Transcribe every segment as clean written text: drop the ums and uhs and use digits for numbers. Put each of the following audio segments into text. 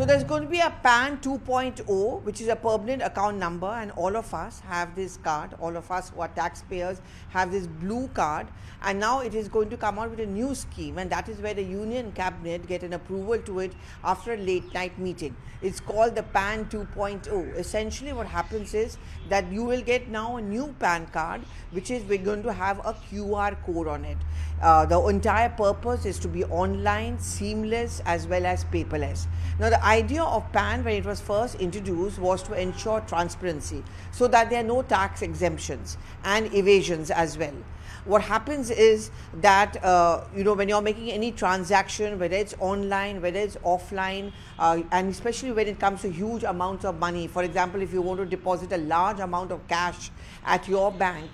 So there's going to be a PAN 2.0, which is a permanent account number, and all of us have this card. All of us who are taxpayers have this blue card, and now it is going to come out with a new scheme, and that is where the Union Cabinet get an approval to it after a late night meeting. It's called the PAN 2.0. Essentially what happens is that you will get now a new PAN card, which is we're going to have a QR code on it. The entire purpose is to be online, seamless, as well as paperless. Now, the idea of PAN when it was first introduced was to ensure transparency so that there are no tax exemptions and evasions as well. What happens is that when you're making any transaction, whether it's online, whether it's offline, and especially when it comes to huge amounts of money, for example, if you want to deposit a large amount of cash at your bank,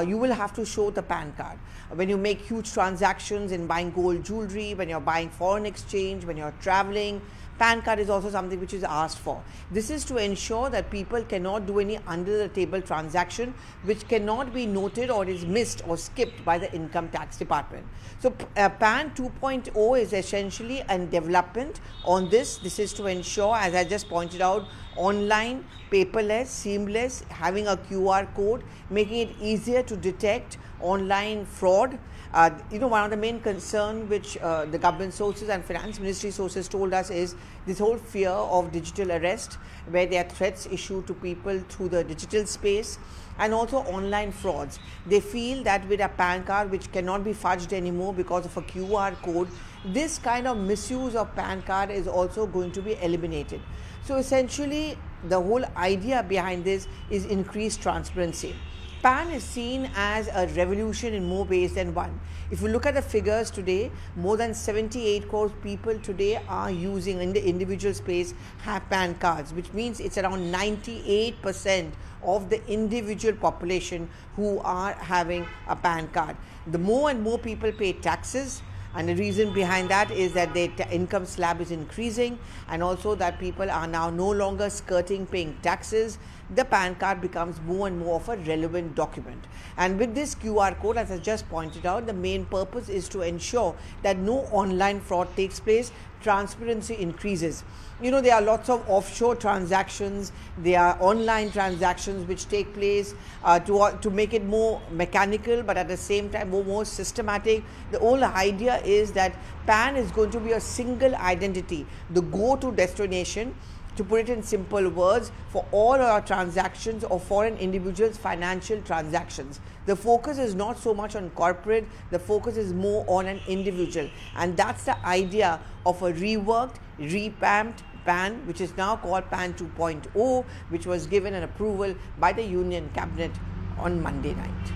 you will have to show the PAN card. When you make huge transactions in buying gold jewelry, when you're buying foreign exchange, when you're traveling, PAN card is also something which is asked for. This is to ensure that people cannot do any under the table transaction which cannot be noted or is missed or skipped by the income tax department. So PAN 2.0 is essentially a development on this. This is to ensure, as I just pointed out, online, paperless, seamless, having a QR code, making it easier to detect online fraud. One of the main concern which the government sources and finance ministry sources told us is this whole fear of digital arrest, where there are threats issued to people through the digital space, and also online frauds. They feel that with a PAN card which cannot be fudged anymore because of a QR code, this kind of misuse of PAN card is also going to be eliminated. So essentially, the whole idea behind this is increased transparency. PAN is seen as a revolution in more ways than one. If you look at the figures today, more than 78 crore people today are using, in the individual space, have PAN cards, which means it's around 98% of the individual population who are having a PAN card. The more and more people pay taxes, and the reason behind that is that their income slab is increasing, and also that people are now no longer skirting paying taxes. The PAN card becomes more and more of a relevant document. And with this QR code, as I just pointed out, the main purpose is to ensure that no online fraud takes place, transparency increases. There are lots of offshore transactions, there are online transactions which take place to make it more mechanical, but at the same time more systematic. The whole idea is that PAN is going to be a single identity, the go-to destination, to put it in simple words, for all our transactions or foreign individuals' financial transactions. The focus is not so much on corporate, the focus is more on an individual. And that's the idea of a reworked, revamped PAN, which is now called PAN 2.0, which was given an approval by the Union Cabinet on Monday night.